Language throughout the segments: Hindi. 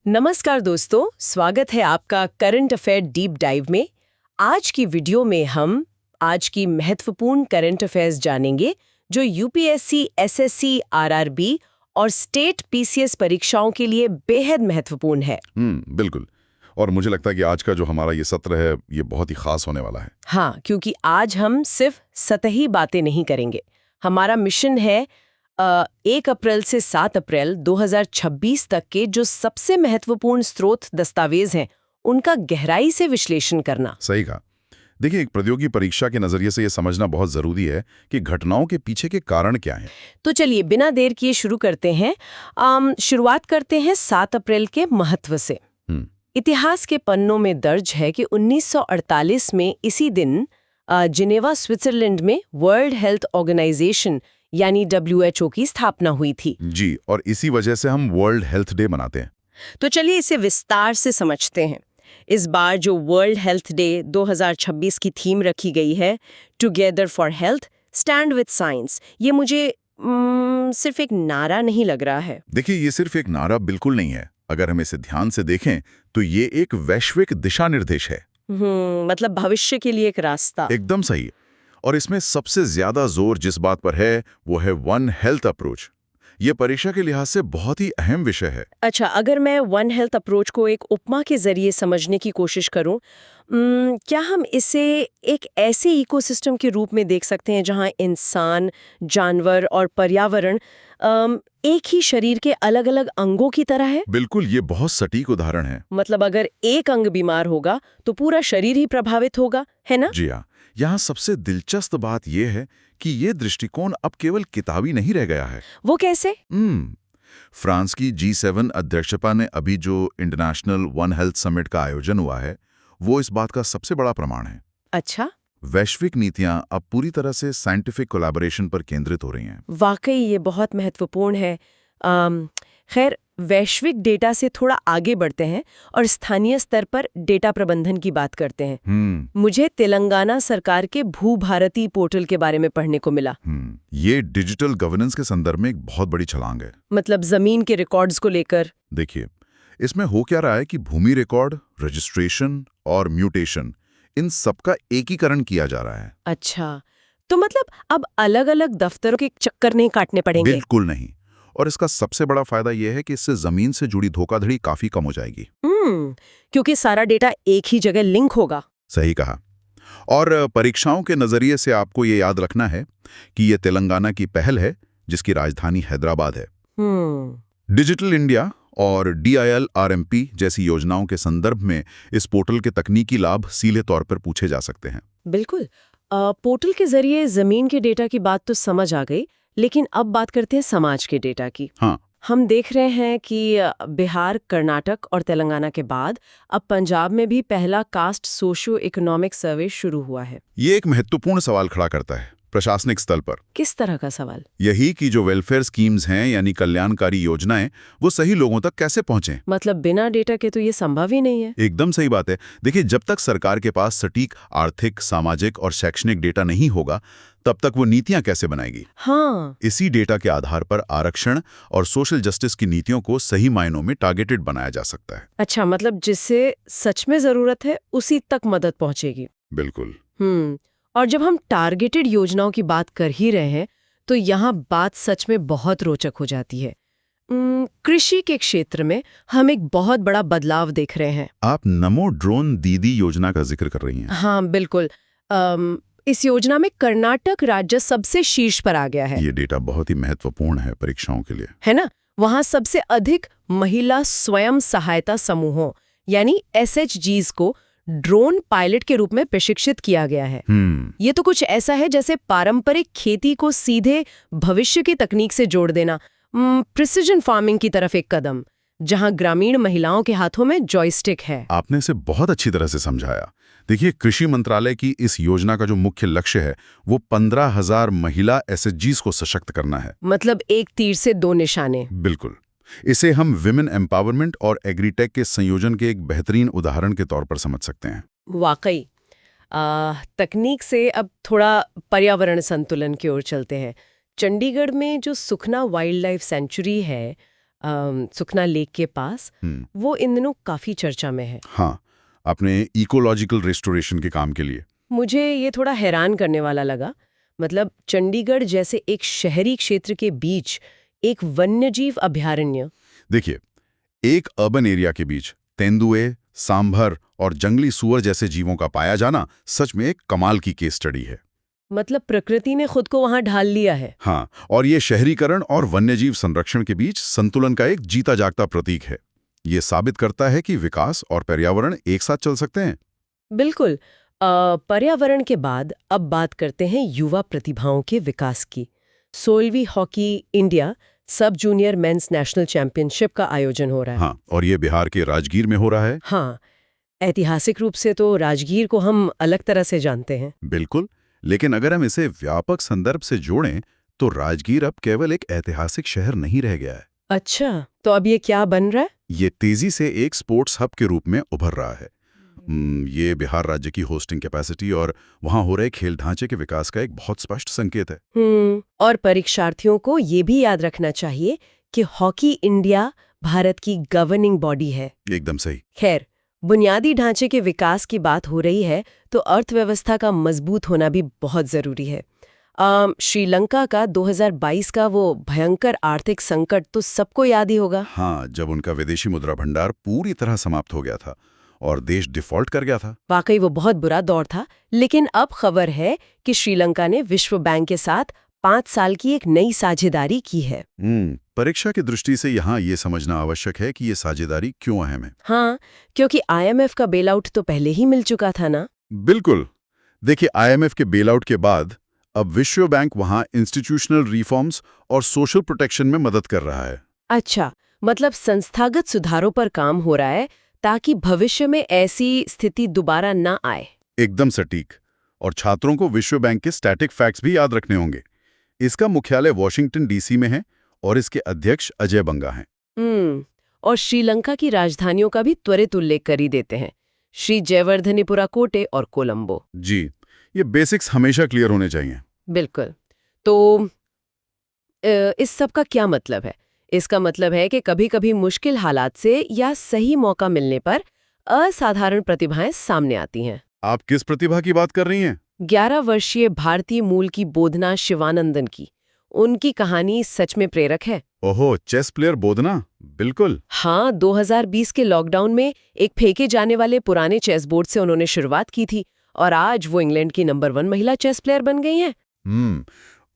नमस्कार दोस्तों, स्वागत है आपका करंट अफेयर डीप डाइव में। आज की वीडियो में हम आज की महत्वपूर्ण करंट अफेयर्स जानेंगे जो यूपीएससी, एसएससी, आरआरबी और स्टेट पीसीएस परीक्षाओं के लिए बेहद महत्वपूर्ण है। बिल्कुल। और मुझे लगता है कि आज का जो हमारा ये सत्र है ये बहुत ही खास होने वाला है। हाँ, क्योंकि आज हम सिर्फ सतही बातें नहीं करेंगे। हमारा मिशन है 1 अप्रैल से 7 अप्रैल 2026 तक के जो सबसे महत्वपूर्ण स्रोत दस्तावेज हैं उनका गहराई से विश्लेषण करना। सही कहा। देखिए, एक प्रतियोगी परीक्षा के नजरिए से ये समझना बहुत जरूरी है कि घटनाओं के पीछे के कारण क्या हैं। तो चलिए बिना देर किए शुरू करते हैं। शुरुआत करते हैं 7 अप्रैल के महत्व से। इतिहास के पन्नों में दर्ज है कि 1948 में इसी दिन जिनेवा, स्विट्जरलैंड में वर्ल्ड हेल्थ ऑर्गेनाइजेशन यानी WHO की स्थापना हुई थी। जी, और इसी वजह से हम वर्ल्ड हेल्थ डे मनाते हैं। तो चलिए इसे विस्तार से समझते हैं। इस बार जो वर्ल्ड हेल्थ डे 2026 की थीम रखी गई है, together for health, stand with science, ये मुझे सिर्फ एक नारा नहीं लग रहा है। देखिए, ये सिर्फ एक नारा बिल्कुल नहीं है। अगर हम इसे ध्यान से देखें तो ये एक वैश्विक दिशा निर्देश है। मतलब भविष्य के लिए एक रास्ता। एकदम सही। और इसमें सबसे ज्यादा जोर जिस बात पर है वो है वन हेल्थ अप्रोच। ये परीक्षा के लिहाज से बहुत ही अहम विषय है। अच्छा, अगर मैं वन हेल्थ अप्रोच को एक उपमा के जरिए समझने की कोशिश करूं, क्या हम इसे एक ऐसे इकोसिस्टम के रूप में देख सकते हैं जहां इंसान, जानवर और पर्यावरण एक ही शरीर के अलग-अलग अंगों की तरह है? बिल्कुल, ये बहुत सटीक उदाहरण है। मतलब अगर एक अंग बीमार होगा तो पूरा शरीर ही प्रभावित होगा, है ना? जी हाँ। यहाँ सबसे दिलचस्प बात यह है कि ये दृष्टिकोण अब केवल किताबी नहीं रह गया है। वो कैसे? फ्रांस की G7 अध्यक्षता ने अभी जो इंटरनेशनल वन हेल्थ समिट का आयोजन हुआ है वो इस बात का सबसे बड़ा प्रमाण है। अच्छा, वैश्विक नीतियां अब पूरी तरह से साइंटिफिक कोलैबोरेशन पर केंद्रित हो रही हैं। वाकई ये बहुत महत्वपूर्ण है। खैर, वैश्विक डेटा से थोड़ा आगे बढ़ते हैं और स्थानीय स्तर पर डेटा प्रबंधन की बात करते हैं। मुझे तेलंगाना सरकार के भू-भारती पोर्टल के बारे में पढ़ने को मिला। ये डिजिटल गवर्नेंस के संदर्भ में एक बहुत बड़ी छलांग है। मतलब जमीन के रिकॉर्ड्स को लेकर। देखिए, इसमें हो क्या रहा है कि भूमि रिकॉर्ड, रजिस्ट्रेशन और म्यूटेशन, इन सबका एकीकरण किया जा रहा है। अच्छा, तो मतलब अब अलग-अलग दफ्तरों के चक्कर नहीं काटने पड़ेंगे? बिल्कुल नहीं। और इसका सबसे बड़ा फायदा यह है कि इससे जमीन से जुड़ी धोखाधड़ी काफी कम हो जाएगी। क्योंकि सारा डेटा एक ही जगह लिंक होगा। सही कहा। और परीक्षाओं के नजरिए से आपको ये याद रखना है कि ये तेलंगाना की पहल है जिसकी राजधानी हैदराबाद है। डिजिटल इंडिया और DIL-RMP जैसी योजनाओं के संदर्भ में इस पोर्टल के तकनीकी लाभ सीधे तौर पर पूछे जा सकते हैं। बिल्कुल। पोर्टल के जरिए जमीन के डेटा की बात तो समझ आ गई, लेकिन अब बात करते हैं समाज के डेटा की। हाँ। हम देख रहे हैं कि बिहार, कर्नाटक और तेलंगाना के बाद अब पंजाब में भी पहला कास्ट सोशियो इकोनॉमिक सर्वे शुरू हुआ है। ये एक महत्वपूर्ण सवाल खड़ा करता है प्रशासनिक स्तर पर। किस तरह का सवाल? यही कि जो वेलफेयर स्कीम्स हैं यानी कल्याणकारी योजनाएं वो सही लोगों तक कैसे पहुंचे। मतलब बिना डेटा के तो ये संभव ही नहीं है। एकदम सही बात है। देखिए, जब तक सरकार के पास सटीक आर्थिक, सामाजिक और शैक्षणिक डेटा नहीं होगा तब तक वो नीतियां कैसे बनाएगी। हाँ। इसी डेटा के आधार पर आरक्षण और सोशल जस्टिस की नीतियों को सही मायनों में टारगेटेड बनाया जा सकता है। अच्छा, मतलब जिससे सच में जरूरत है उसी तक मदद पहुंचेगी। बिल्कुल। और जब हम टारगेटेड योजनाओं की बात कर ही रहे हैं तो यहाँ बात सच में बहुत रोचक हो जाती है। कृषि के क्षेत्र में हम एक बहुत बड़ा बदलाव देख रहे हैं। आप नमो ड्रोन दीदी योजना का जिक्र कर रही हैं। हाँ बिल्कुल। इस योजना में कर्नाटक राज्य सबसे शीर्ष पर आ गया है। ये डेटा बहुत ही महत्वपूर्ण है परीक्षाओं के लिए, है ना? वहाँ सबसे अधिक महिला स्वयं सहायता समूहों यानी SHGs को ड्रोन पायलट के रूप में प्रशिक्षित किया गया है। ये तो कुछ ऐसा है जैसे पारंपरिक खेती को सीधे भविष्य की तकनीक से जोड़ देना, प्रिसिजन फार्मिंग की तरफ एक कदम, जहां ग्रामीण महिलाओं के हाथों में जॉयस्टिक है। आपने इसे बहुत अच्छी तरह से समझाया। देखिए, कृषि मंत्रालय की इस योजना का जो मुख्य लक्ष्य है वो 15,000 महिला SHGs को सशक्त करना है। मतलब एक तीर से दो निशाने। बिल्कुल। इसे हम विमेन एम्पावरमेंट और एग्रीटेक के संयोजन के एक बेहतरीन उदाहरण के तौर पर समझ सकते हैं। वाकई। तकनीक से अब थोड़ा पर्यावरण संतुलन की ओर चलते हैं। चंडीगढ़ में जो सुखना वाइल्ड लाइफ सेंचुरी है, सुखना लेक के पास, वो इन दिनों काफी चर्चा में है। हाँ, अपने इकोलॉजिकल रेस्टोरेशन के काम के लिए। मुझे ये थोड़ा हैरान करने वाला लगा। मतलब चंडीगढ़ जैसे एक शहरी क्षेत्र के बीच एक वन्यजीव अभयारण्य। देखिए, एक अर्बन एरिया के बीच तेंदुए, सांभर और जंगली सूअर जैसे जीवों का पाया जाना सच में एक कमाल की केस स्टडी है। मतलब प्रकृति ने खुद को वहां ढाल लिया है। हाँ, और ये शहरीकरण और वन्यजीव संरक्षण के बीच संतुलन का एक जीता जागता प्रतीक है। ये साबित करता है कि विकास और पर्यावरण एक साथ चल सकते हैं। बिल्कुल। पर्यावरण के बाद अब बात करते हैं युवा प्रतिभाओं के विकास की। 16वीं hockey India sub junior men's national championship का आयोजन हो रहा है। हाँ, और ये बिहार के राजगीर में हो रहा है। हाँ, ऐतिहासिक रूप से तो राजगीर को हम अलग तरह से जानते हैं। बिल्कुल, लेकिन अगर हम इसे व्यापक संदर्भ से जोड़ें तो राजगीर अब केवल एक ऐतिहासिक शहर नहीं रह गया है। अच्छा, तो अब ये क्या बन रहा है? ये तेजी से एक स्पोर्ट्स हब के रूप में उभर रहा है। ये बिहार राज्य की होस्टिंग कैपेसिटी और वहां हो रहे खेल ढांचे के विकास का एक बहुत स्पष्ट संकेत है। और परीक्षार्थियों को ये भी याद रखना चाहिए कि हॉकी इंडिया भारत की गवर्निंग बॉडी है। एकदम सही। खैर, बुनियादी ढांचे के विकास की बात हो रही है तो अर्थव्यवस्था का मजबूत होना भी बहुत जरूरी है। श्रीलंका का 2022 का वो भयंकर आर्थिक संकट तो सबको याद ही होगा। हाँ, जब उनका विदेशी मुद्रा भंडार पूरी तरह समाप्त हो गया था और देश डिफॉल्ट कर गया था। वाकई वो बहुत बुरा दौर था। लेकिन अब खबर है कि श्रीलंका ने विश्व बैंक के साथ 5 साल की एक नई साझेदारी की है। परीक्षा की दृष्टि से यहाँ ये समझना आवश्यक है कि ये साझेदारी क्यों अहम है। हाँ, क्योंकि IMF का बेलआउट तो पहले ही मिल चुका था ना। बिल्कुल। देखिए, IMF के बेलआउट के बाद अब विश्व बैंक वहाँ इंस्टीट्यूशनल रिफॉर्म्स और सोशल प्रोटेक्शन में मदद कर रहा है। अच्छा, मतलब संस्थागत सुधारों पर काम हो रहा है ताकि भविष्य में ऐसी स्थिति दोबारा ना आए। एकदम सटीक। और छात्रों को विश्व बैंक के स्टैटिक फैक्ट्स भी याद रखने होंगे। इसका मुख्यालय वॉशिंगटन DC में है और इसके अध्यक्ष अजय बंगा हैं। और श्रीलंका की राजधानियों का भी त्वरित उल्लेख कर ही देते हैं, श्री जयवर्धनेपुरा कोटे और कोलंबो। जी, ये बेसिक्स हमेशा क्लियर होने चाहिए। बिल्कुल। तो इस सब का क्या मतलब है? इसका मतलब है कि कभी-कभी मुश्किल हालात से या सही मौका मिलने पर असाधारण प्रतिभाएं सामने आती हैं। आप किस प्रतिभा की बात कर रही हैं? 11 वर्षीय भारतीय मूल की बोधना शिवानंदन की। उनकी कहानी सच में प्रेरक है। ओहो, चेस प्लेयर बोधना, बिल्कुल। हाँ, 2020 के लॉकडाउन में एक फेंके जाने वाले पुराने चेस बोर्ड से उन्होंने शुरुआत की थी और आज वो इंग्लैंड की नंबर 1 महिला चेस प्लेयर बन गई हैं।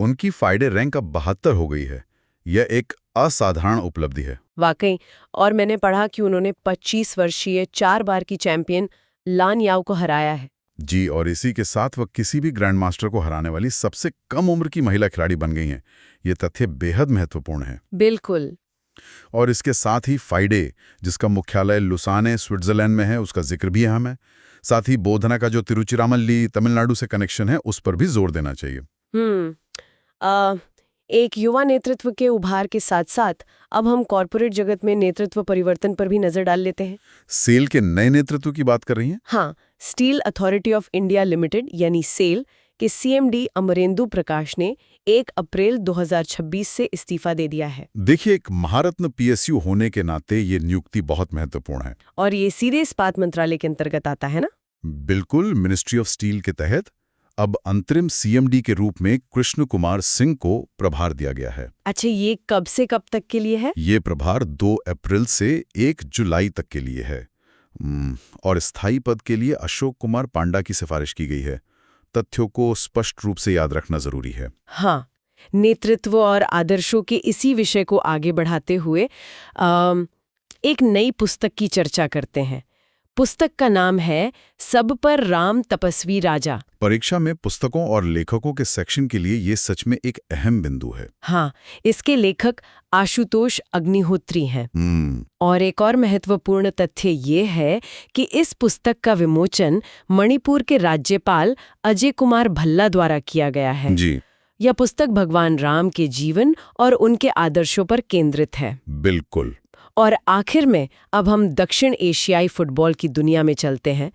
उनकी फाइडे रैंक अब 72 हो गई है। यह एक असाधारण उपलब्धि है। वाकई। और मैंने पढ़ा कि उन्होंने 25 वर्षीय 4 बार की चैंपियन लान याओ को हराया है। जी, और इसी के साथ वह किसी भी ग्रैंड मास्टर को हराने वाली सबसे कम उम्र की महिला खिलाड़ी बन गई हैं। ये तथ्य बेहद महत्वपूर्ण है। बिल्कुल। और इसके साथ ही फाइडे, जिसका मुख्यालय लुसाने स्विट्जरलैंड में है, उसका जिक्र भी अहम है। साथ ही बोधना का जो तिरुचिरापल्ली तमिलनाडु से कनेक्शन है, उस पर भी जोर देना चाहिए। एक युवा नेतृत्व के उभार के साथ साथ अब हम कॉरपोरेट जगत में नेतृत्व परिवर्तन पर भी नजर डाल लेते हैं। सेल के नए नेतृत्व की बात कर रही हैं? हाँ, steel authority of India limited यानी सेल के CMD अमरेंदु प्रकाश ने 1 अप्रैल 2026 से इस्तीफा दे दिया है। देखिए, एक महारत्न PSU होने के नाते ये नियुक्ति बहुत महत्वपूर्ण है। और ये सीधे इस्पात मंत्रालय के अंतर्गत आता है ना? बिल्कुल। मिनिस्ट्री ऑफ स्टील के तहत अब अंतरिम CMD के रूप में कृष्ण कुमार सिंह को प्रभार दिया गया है। अच्छा, ये कब से कब तक के लिए है? ये प्रभार 2 अप्रैल से 1 जुलाई तक के लिए है। और स्थायी पद के लिए अशोक कुमार पांडा की सिफारिश की गई है। तथ्यों को स्पष्ट रूप से याद रखना जरूरी है। हाँ, नेतृत्व और आदर्शों के इसी विषय को आगे बढ़ाते हुए एक नई पुस्तक की चर्चा करते हैं। पुस्तक का नाम है सब पर राम तपस्वी राजा। परीक्षा में पुस्तकों और लेखकों के सेक्शन के लिए ये सच में एक अहम बिंदु है। हाँ, इसके लेखक आशुतोष अग्निहोत्री हैं। और एक और महत्वपूर्ण तथ्य ये है कि इस पुस्तक का विमोचन मणिपुर के राज्यपाल अजय कुमार भल्ला द्वारा किया गया है। जी। यह पुस्तक भगवान राम के जीवन और उनके आदर्शों पर केंद्रित है। बिल्कुल। और आखिर में अब हम दक्षिण एशियाई फुटबॉल की दुनिया में चलते हैं,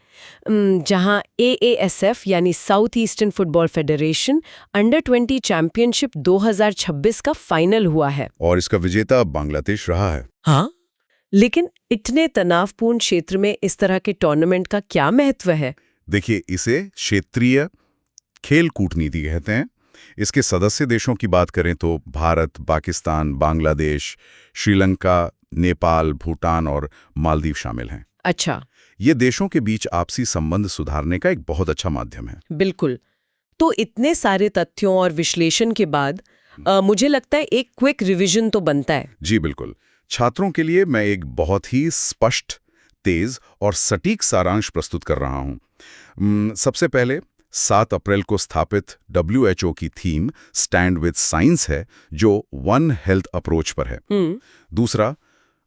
जहां AASF यानी south eastern football federation under twenty championship 2026 का फाइनल हुआ है। और इसका विजेता बांग्लादेश रहा है। हाँ, लेकिन इतने तनावपूर्ण क्षेत्र में इस तरह के टूर्नामेंट का क्या महत्व है? देखिए, इसे क्षेत्रीय खेल कूटनीति कहते हैं। इसके सदस्य देशों की बात करें तो भारत, पाकिस्तान, बांग्लादेश, श्रीलंका, नेपाल, भूटान और मालदीव शामिल हैं। अच्छा। ये देशों के बीच आपसी संबंध सुधारने का एक बहुत अच्छा माध्यम है। बिल्कुल। तो इतने सारे तथ्यों और विश्लेषण के बाद मुझे लगता है एक क्विक रिवीजन तो बनता है। जी बिल्कुल। छात्रों के लिए मैं एक बहुत ही स्पष्ट, तेज और सटीक सारांश प्रस्तुत कर रहा हूं। सबसे पहले 7 अप्रैल को स्थापित WHO की थीम स्टैंड विद साइंस है, जो वन हेल्थ अप्रोच पर है। दूसरा,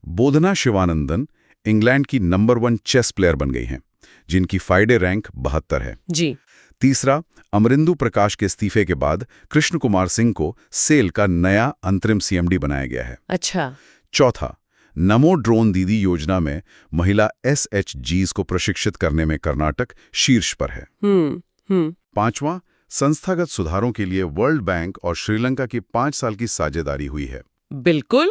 बोधना शिवानंदन इंग्लैंड की नंबर 1 चेस प्लेयर बन गई हैं, जिनकी FIDE रैंक 72 है। जी। तीसरा, अमरिंदु प्रकाश के इस्तीफे के बाद कृष्ण कुमार सिंह को सेल का नया अंतरिम CMD बनाया गया है। अच्छा। चौथा, नमो ड्रोन दीदी योजना में महिला SHGs को प्रशिक्षित करने में कर्नाटक शीर्ष पर है। पांचवां, संस्थागत सुधारों के लिए वर्ल्ड बैंक और श्रीलंका की 5 साल की साझेदारी हुई है। बिल्कुल।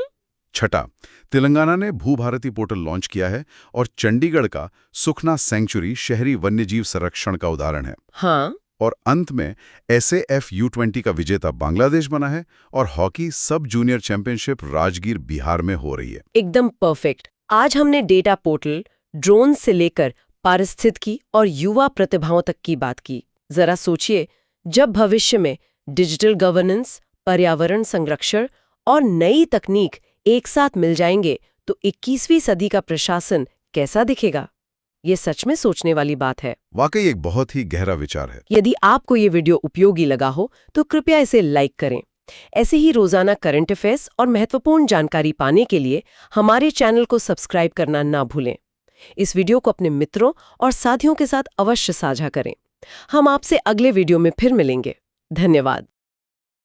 छठा, तेलंगाना ने भूभारती पोर्टल लॉन्च किया है और चंडीगढ़ का सुखना सेंचुरी शहरी वन्यजीव संरक्षण का उदाहरण है। हाँ। और अंत में SAF U20 का विजेता बांग्लादेश बना है और हॉकी सब जूनियर चैंपियनशिप राजगीर, बिहार में हो रही है। एकदम परफेक्ट। आज हमने डेटा पोर्टल, ड्रोन से लेकर पारिस्थितिकी और युवा प्रतिभाओं तक की बात की। जरा सोचिए, जब भविष्य में डिजिटल गवर्नेंस, पर्यावरण संरक्षण और नई तकनीक एक साथ मिल जाएंगे तो 21वीं सदी का प्रशासन कैसा दिखेगा? ये सच में सोचने वाली बात है। वाकई एक बहुत ही गहरा विचार है। यदि आपको ये वीडियो उपयोगी लगा हो तो कृपया इसे लाइक करें। ऐसे ही रोजाना करंट अफेयर्स और महत्वपूर्ण जानकारी पाने के लिए हमारे चैनल को सब्सक्राइब करना ना भूलें। इस वीडियो को अपने मित्रों और साथियों के साथ अवश्य साझा करें। हम आपसे अगले वीडियो में फिर मिलेंगे। धन्यवाद।